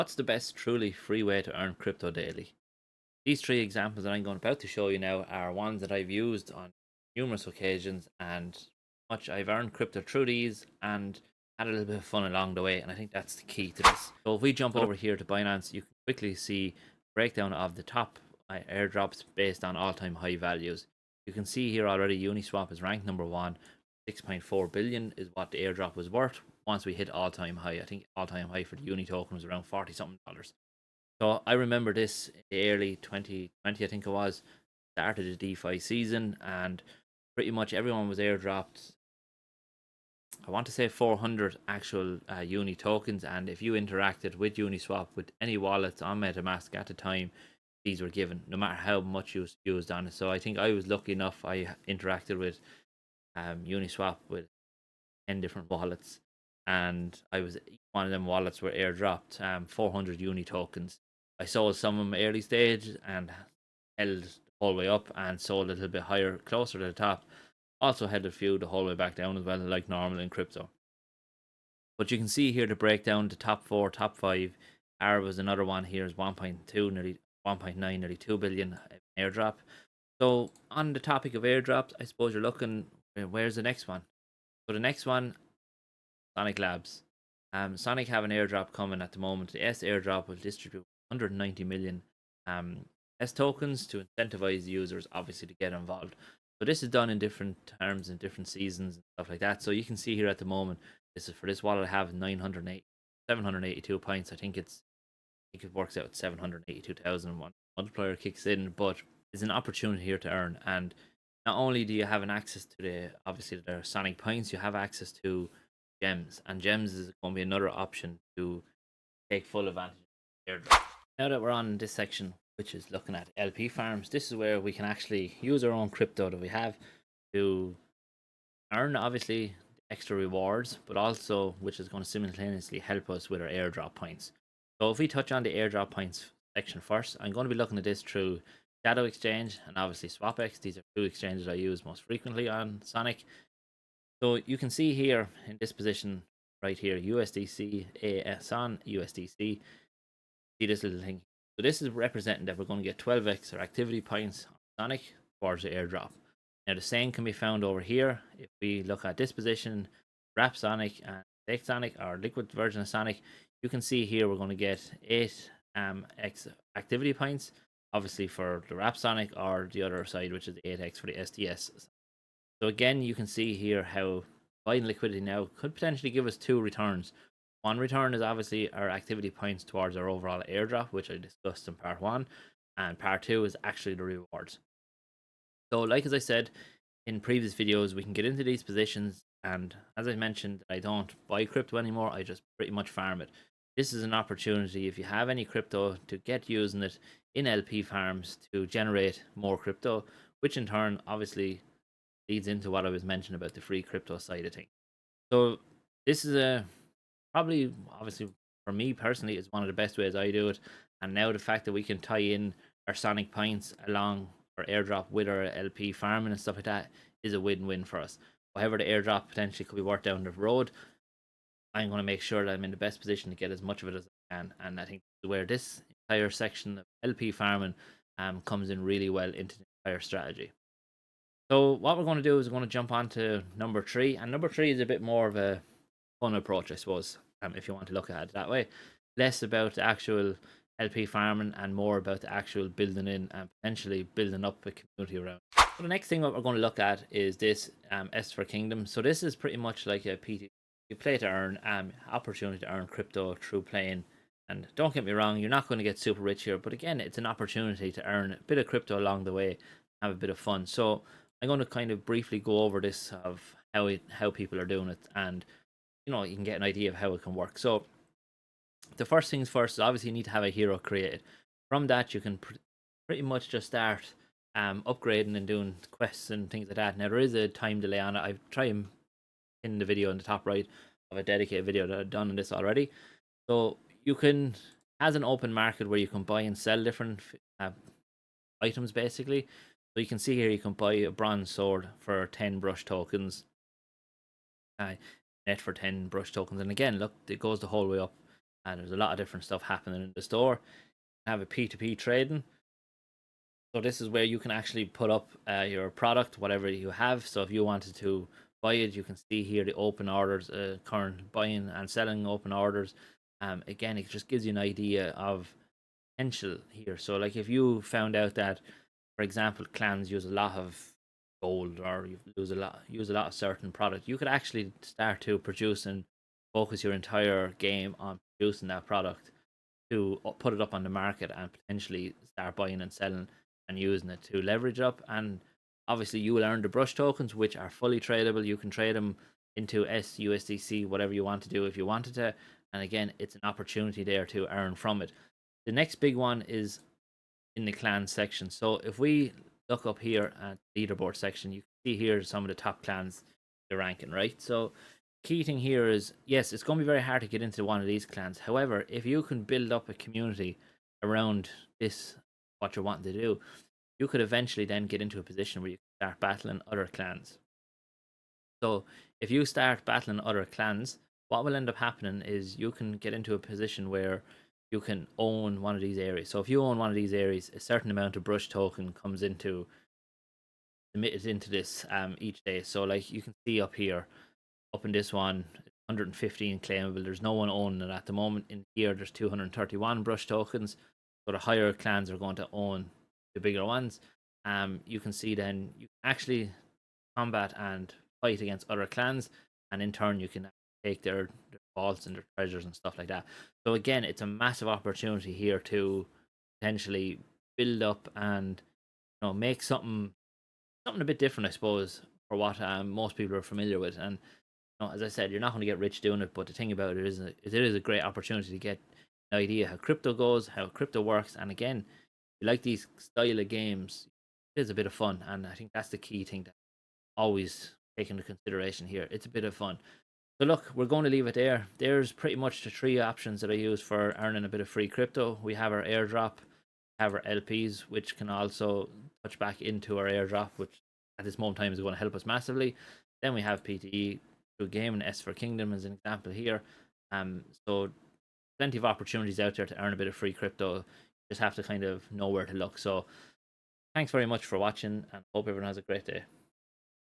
What's the best truly free way to earn crypto daily? These three examples that I'm about to show you now are ones that I've used on numerous occasions, and much I've earned crypto through these and had a little bit of fun along the way, and I think that's the key to this. So if we jump over here to Binance, you can quickly see breakdown of the top airdrops based on all-time high values. You can see here already Uniswap is ranked number one. 6.4 billion is what the airdrop was worth once we hit all-time high. I think all-time high for the Uni token was around 40 something dollars. So I remember this in the early 2020, I think it was, started the DeFi season, and pretty much everyone was airdropped. I want to say 400 actual Uni tokens, and if you interacted with Uniswap with any wallets on MetaMask at the time, these were given, no matter how much you used on it. So I think I was lucky enough. I interacted with Uniswap with 10 different wallets, and I was one of them wallets were airdropped 400 Uni tokens. I sold some of them early stage and held the whole way up, and sold a little bit higher, closer to the top. Also held a few the whole way back down as well, like normal in crypto. But you can see here the breakdown, the top four, top five. R was another one here is 1.2, nearly 1.9, nearly 2 billion airdrop. So on the topic of airdrops, I suppose you're looking, where's the next one? So the next one, Sonic Labs. Sonic have an airdrop coming at the moment. The S airdrop will distribute 190 million S tokens to incentivize users, obviously, to get involved. So this is done in different terms and different seasons and stuff like that. So you can see here at the moment, this is for this wallet. I have 908, 782 points. I think it works out at 782,000. One multiplier kicks in, but it's an opportunity here to earn. And not only do you have an access to the obviously the Sonic points, you have access to gems, and gems is going to be another option to take full advantage of airdrop. Now that we're on this section, which is looking at LP farms, this is where we can actually use our own crypto that we have to earn obviously extra rewards, but also which is going to simultaneously help us with our airdrop points. So if we touch on the airdrop points section first, I'm going to be looking at this through Shadow Exchange and obviously SwapX. These are two exchanges I use most frequently on Sonic. So you can see here in this position right here, USDC, ASON, USDC. See this little thing. So this is representing that we're going to get 12x or activity points on Sonic towards the airdrop. Now the same can be found over here. If we look at this position, Wrap Sonic and Fake Sonic, or liquid version of Sonic, you can see here we're going to get 8 x activity points, obviously for the Wrap Sonic, or the other side, which is 8x for the SDS. So again, you can see here how buying liquidity now could potentially give us two returns. One return is obviously our activity points towards our overall airdrop, which I discussed in part one, and part two is actually the rewards. So, like as I said in previous videos, we can get into these positions, and as I mentioned, I don't buy crypto anymore. I just pretty much farm it. This is an opportunity, if you have any crypto, to get using it in LP farms to generate more crypto, which in turn obviously leads into what I was mentioning about the free crypto side of things. So this is a probably obviously for me personally is one of the best ways I do it. And now the fact that we can tie in our Sonic points along our airdrop with our LP farming and stuff like that is a win-win for us. However, the airdrop potentially could be worked down the road. I'm going to make sure that I'm in the best position to get as much of it as I can. And I think where this entire section of LP farming comes in really well into the entire strategy. So what we're going to do is we're going to jump on to number three, and number three is a bit more of a fun approach, I suppose, if you want to look at it that way. Less about the actual LP farming and more about the actual building in and potentially building up a community around. So the next thing what we're going to look at is this S for Kingdom. So this is pretty much like a PT. You play to earn opportunity to earn crypto through playing. And don't get me wrong, you're not going to get super rich here, but again, it's an opportunity to earn a bit of crypto along the way, have a bit of fun. So I'm going to kind of briefly go over this of how people are doing it, and you can get an idea of how it can work. So the first things first is obviously you need to have a hero created. From that, you can pretty much just start upgrading and doing quests and things like that. Now there is a time delay on it. I've tried in the video in the top right of a dedicated video that I've done on this already. So you can has an open market where you can buy and sell different items basically. So you can see here you can buy a bronze sword for 10 brush tokens, net for 10 brush tokens, and again look, it goes the whole way up. and there's a lot of different stuff happening in the store. Have a P2P trading. So this is where you can actually put up your product, whatever you have. So if you wanted to buy it, you can see here the open orders, current buying and selling open orders. Again, it just gives you an idea of potential here. So like if you found out that, for example, clans use a lot of gold, or you use a lot of certain product, you could actually start to produce and focus your entire game on producing that product to put it up on the market and potentially start buying and selling and using it to leverage up. And obviously, you will earn the brush tokens, which are fully tradable. You can trade them into SUSDC, whatever you want to do if you wanted to. And again, it's an opportunity there to earn from it. The next big one is in the clan section. So if we look up here at the leaderboard section, you can see here some of the top clans they're ranking, right? So key thing here is, yes, it's going to be very hard to get into one of these clans. However, if you can build up a community around this, what you're wanting to do, you could eventually then get into a position where you can start battling other clans. So if you start battling other clans, what will end up happening is you can get into a position where you can own one of these areas. So if you own one of these areas, a certain amount of brush token comes into emitted into this each day. So like you can see up here, up in this one, 115 claimable. There's no one owning it at the moment. In here, there's 231 brush tokens. So the higher clans are going to own the bigger ones. You can see then you can actually combat and fight against other clans, and in turn you can take their vaults and their treasures and stuff like that. So again, it's a massive opportunity here to potentially build up and make something a bit different, I suppose, for what most people are familiar with. And as I said, you're not going to get rich doing it, but the thing about it is, it is a great opportunity to get an idea how crypto goes, how crypto works, and again, you like these style of games, it is a bit of fun, and I think that's the key thing that always take into consideration here. It's a bit of fun. So look, we're going to leave it there. There's pretty much the three options that I use for earning a bit of free crypto. We have our airdrop, have our LPs, which can also touch back into our airdrop, which at this moment in time is going to help us massively. Then we have PTE through game and S for Kingdom as an example here. So plenty of opportunities out there to earn a bit of free crypto. You just have to kind of know where to look. So thanks very much for watching, and hope everyone has a great day.